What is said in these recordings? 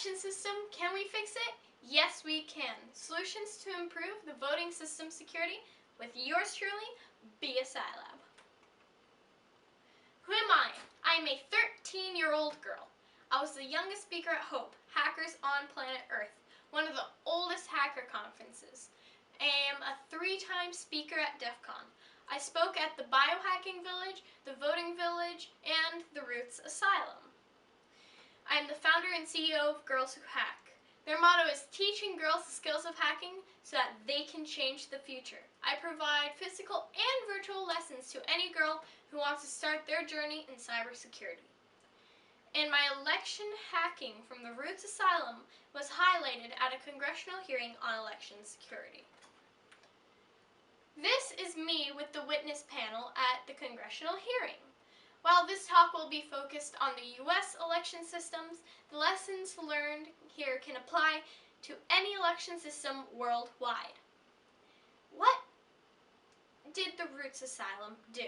election system, can we fix it? Yes, we can. Solutions to improve the voting system security with yours truly, BiaSciLab. Who am I? I am a 13-year-old girl. I was the youngest speaker at HOPE, Hackers on Planet Earth, one of the oldest hacker conferences. I am a 3-time speaker at DEF CON. I spoke at the Biohacking Village, the Voting Village, and the Roots Asylum. I am the founder and CEO of Girls Who Hack. Their motto is teaching girls the skills of hacking so that they can change the future. I provide physical and virtual lessons to any girl who wants to start their journey in cybersecurity. And my election hacking from the Roots Asylum was highlighted at a congressional hearing on election security. This is me with the witness panel at the congressional hearing. While this talk will be focused on the U.S. election systems, the lessons learned here can apply to any election system worldwide. What did the Roots Asylum do?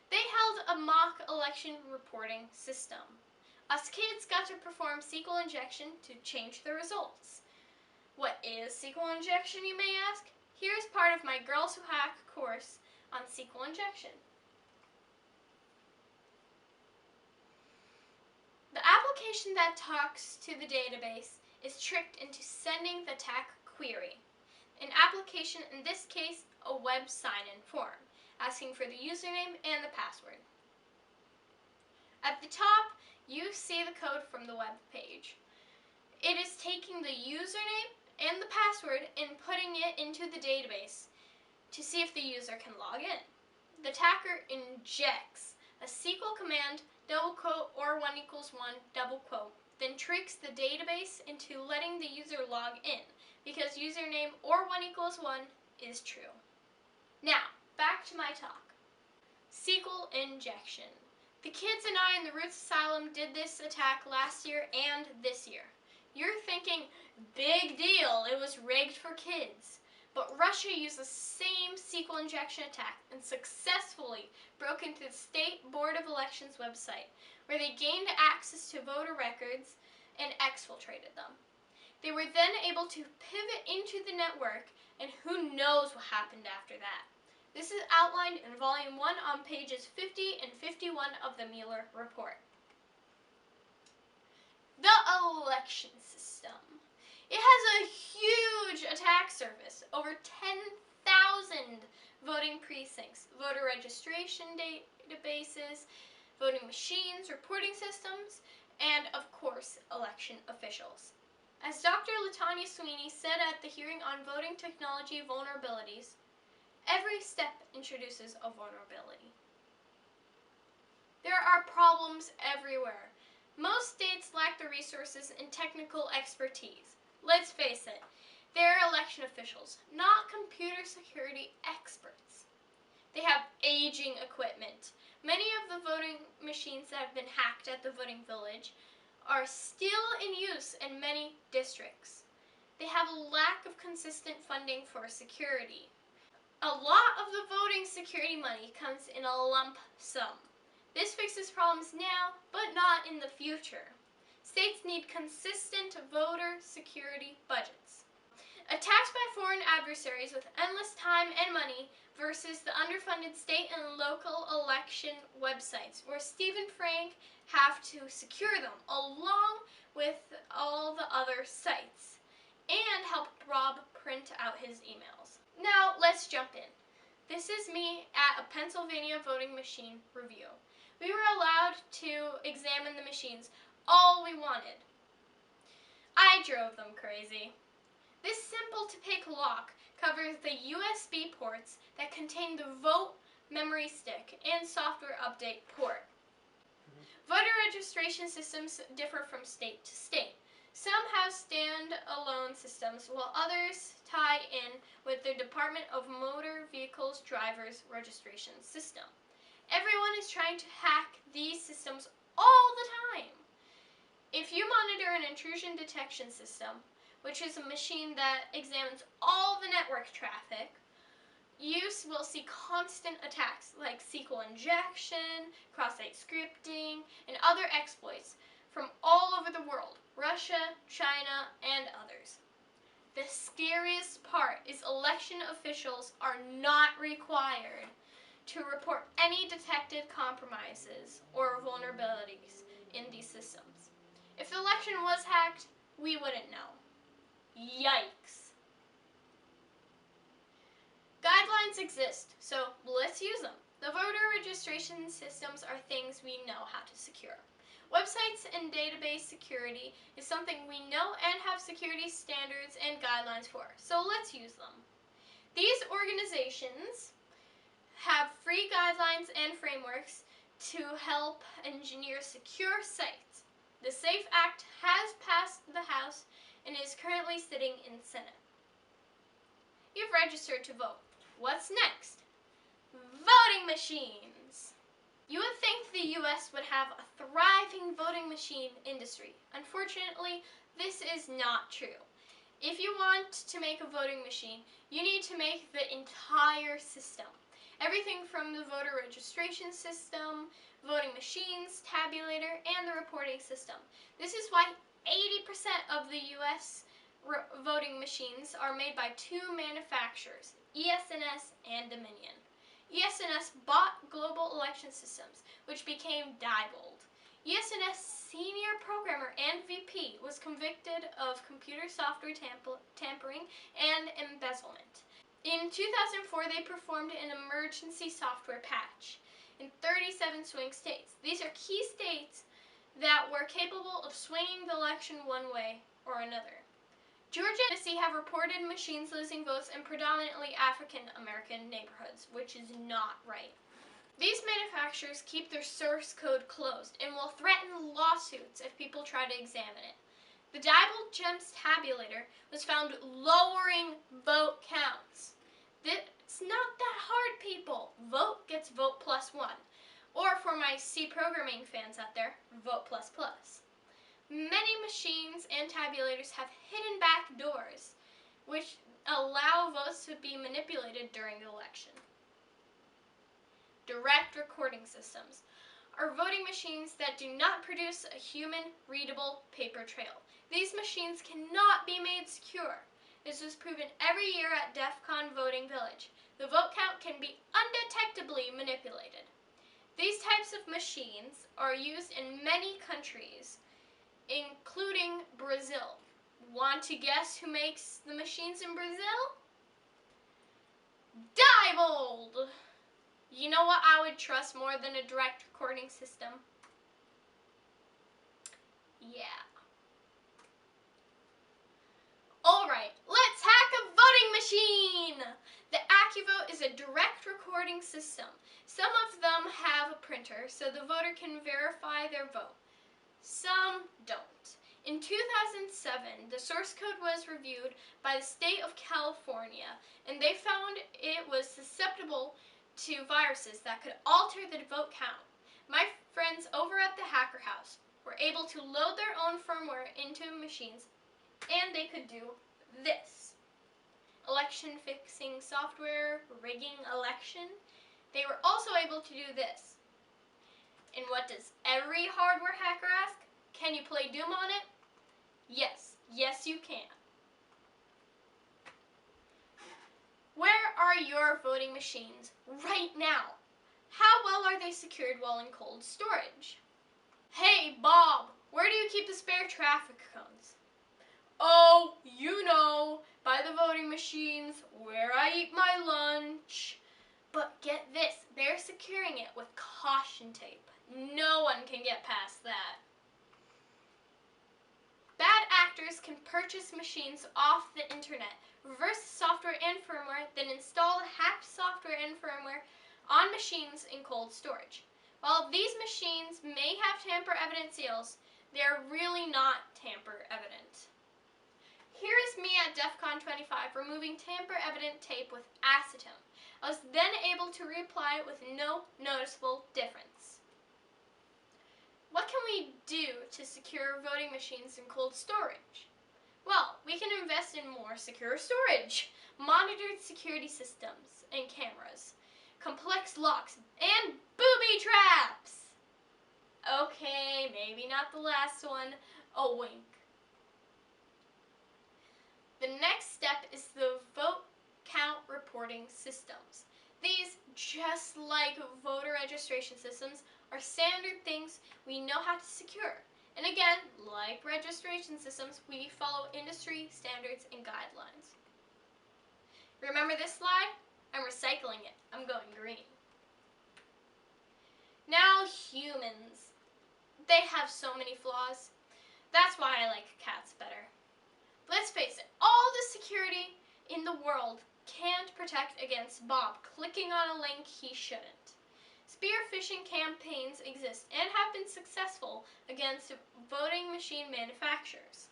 They held a mock election reporting system. Us kids got to perform SQL injection to change the results. What is SQL injection, you may ask? Here's part of my Girls Who Hack course on SQL injection. The application that talks to the database is tricked into sending the attack query. An application, in this case, a web sign-in form, asking for the username and the password. At the top, you see the code from the web page. It is taking the username and the password and putting it into the database to see if the user can log in. The attacker injects a SQL command, double quote, or 1 = 1, double quote, then tricks the database into letting the user log in because username or 1 = 1 is true. Now, back to my talk. SQL injection. The kids and I in the Roots Asylum did this attack last year and this year. You're thinking, big deal, it was rigged for kids. But Russia used the same SQL injection attack and successfully broke into the State Board of Elections website, where they gained access to voter records and exfiltrated them. They were then able to pivot into the network, and who knows what happened after that. This is outlined in Volume 1 on pages 50 and 51 of the Mueller Report. The election system. It has a huge attack surface, over 10,000 voting precincts, voter registration databases, voting machines, reporting systems, and of course, election officials. As Dr. LaTanya Sweeney said at the hearing on voting technology vulnerabilities, every step introduces a vulnerability. There are problems everywhere. Most states lack the resources and technical expertise. Let's face it, they're election officials, not computer security experts. They have aging equipment. Many of the voting machines that have been hacked at the voting village are still in use in many districts. They have a lack of consistent funding for security. A lot of the voting security money comes in a lump sum. This fixes problems now, but not in the future. States need consistent voter security budgets. Attacks by foreign adversaries with endless time and money versus the underfunded state and local election websites, where Steve and Frank have to secure them along with all the other sites and help Rob print out his emails. Now let's jump in. This is me at a Pennsylvania voting machine review. We were allowed to examine the machines all we wanted. I drove them crazy. This simple-to-pick lock covers the USB ports that contain the vote memory stick and software update port. Voter registration systems differ from state to state. Some have stand-alone systems, while others tie in with the Department of Motor Vehicles Drivers Registration System. Everyone is trying to hack these systems all the time. If you monitor an intrusion detection system, which is a machine that examines all the network traffic, you will see constant attacks like SQL injection, cross-site scripting, and other exploits from all over the world, Russia, China, and others. The scariest part is election officials are not required to report any detected compromises or vulnerabilities in these systems. If the election was hacked, we wouldn't know. Yikes. Guidelines exist, so let's use them. The voter registration systems are things we know how to secure. Websites and database security is something we know and have security standards and guidelines for, so let's use them. These organizations have free guidelines and frameworks to help engineer secure sites. The SAFE Act has passed the House and is currently sitting in Senate. You've registered to vote. What's next? Voting machines. You would think the US would have a thriving voting machine industry. Unfortunately, this is not true. If you want to make a voting machine, you need to make the entire system. Everything from the voter registration system, voting machines, tabulator, and the reporting system. This is why 80% of the US voting machines are made by two manufacturers, ES&S and Dominion. ES&S bought Global Election Systems, which became Diebold. ES&S senior programmer and VP was convicted of computer software tampering and embezzlement. In 2004, they performed an emergency software patch in 37 swing states. These are key states that were capable of swinging the election one way or another. Georgia and Tennessee have reported machines losing votes in predominantly African American neighborhoods, which is not right. These manufacturers keep their source code closed and will threaten lawsuits if people try to examine it. The Diebold Gems tabulator was found lowering vote counts. It's not that hard, people. Vote gets vote +1. Or for my C programming fans out there, vote ++. Many machines and tabulators have hidden back doors, which allow votes to be manipulated during the election. Direct recording systems are voting machines that do not produce a human-readable paper trail. These machines cannot be made secure. This was proven every year at DEF CON Voting Village. The vote count can be undetectably manipulated. These types of machines are used in many countries, including Brazil. Want to guess who makes the machines in Brazil? Diebold! You know what I would trust more than a direct recording system? Yeah. Alright, let's hack a voting machine! The AccuVote is a direct recording system. Some of them have a printer so the voter can verify their vote. Some don't. In 2007, the source code was reviewed by the state of California, and they found it was susceptible to viruses that could alter the vote count. My friends over at the Hacker House were able to load their own firmware into machines, and they could do this. Election fixing software, rigging election. They were also able to do this. And what does every hardware hacker ask? Can you play Doom on it? Yes. Yes, you can. Where are your voting machines right now? How well are they secured while in cold storage? Hey, Bob, where do you keep the spare traffic cones? Oh, you know, by the voting machines, where I eat my lunch. But get this, they're securing it with caution tape. No one can get past that. Bad actors can purchase machines off the internet, reverse the software and firmware, then install the hacked software and firmware on machines in cold storage. While these machines may have tamper-evident seals, they are really not tamper-evident. Here is me at DEF CON 25 removing tamper-evident tape with acetone. I was then able to reapply it with no noticeable difference. What can we do to secure voting machines in cold storage? Well, we can invest in more secure storage, monitored security systems and cameras, complex locks, and booby traps. Okay, maybe not the last one. A wink. The next step is the vote count reporting systems. These, just like voter registration systems, are standard things we know how to secure. And again, like registration systems, we follow industry standards and guidelines. Remember this slide? I'm recycling it. I'm going green. Now humans. They have so many flaws. That's why I like cats better. Let's face it, all the security in the world can't protect against Bob clicking on a link he shouldn't. Spear phishing campaigns exist and have been successful against voting machine manufacturers.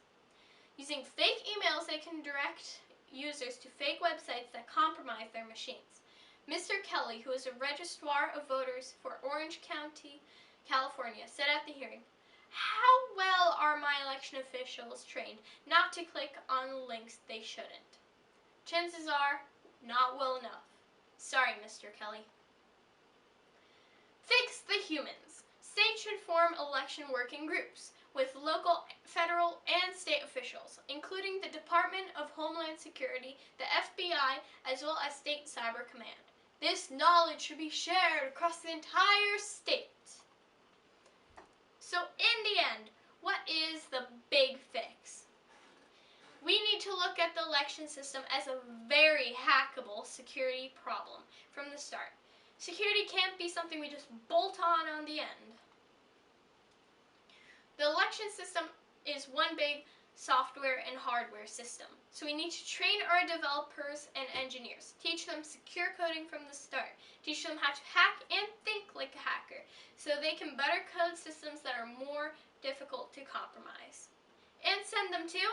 Using fake emails, they can direct users to fake websites that compromise their machines. Mr. Kelly, who is a registrar of voters for Orange County, California, said at the hearing, "How well are my election officials trained not to click on links they shouldn't? Chances are, not well enough. Sorry, Mr. Kelly." Fix the humans. States should form election working groups with local, federal, and state officials, including the Department of Homeland Security, the FBI, as well as State Cyber Command. This knowledge should be shared across the entire state. So in the end, what is the big fix? We need to look at the election system as a very hackable security problem from the start. Security can't be something we just bolt on the end. The election system is one big software and hardware system. So we need to train our developers and engineers, teach them secure coding from the start, teach them how to hack and think like a hacker so they can better code systems that are more difficult to compromise. And send them to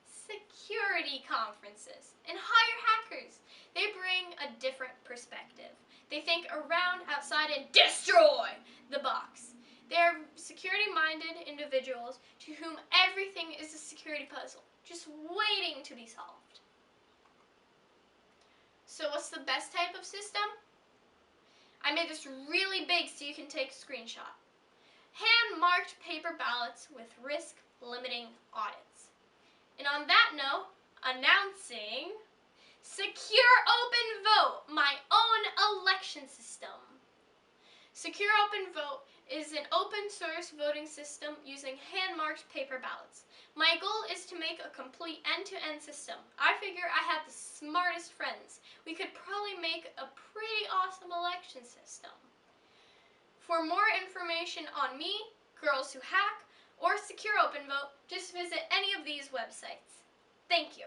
security conferences and hire hackers. They bring a different perspective. They think around, outside, and destroy the box. They're security-minded individuals to whom everything is a security puzzle, just waiting to be solved. So what's the best type of system? I made this really big so you can take a screenshot. Hand-marked paper ballots with risk-limiting audits. And on that note, announcing Secure Open Vote, my own election system. Secure Open Vote is an open source voting system using hand-marked paper ballots. My goal is to make a complete end-to-end system. I figure I have the smartest friends. We could probably make a pretty awesome election system. For more information on me, Girls Who Hack, or Secure Open Vote, just visit any of these websites. Thank you.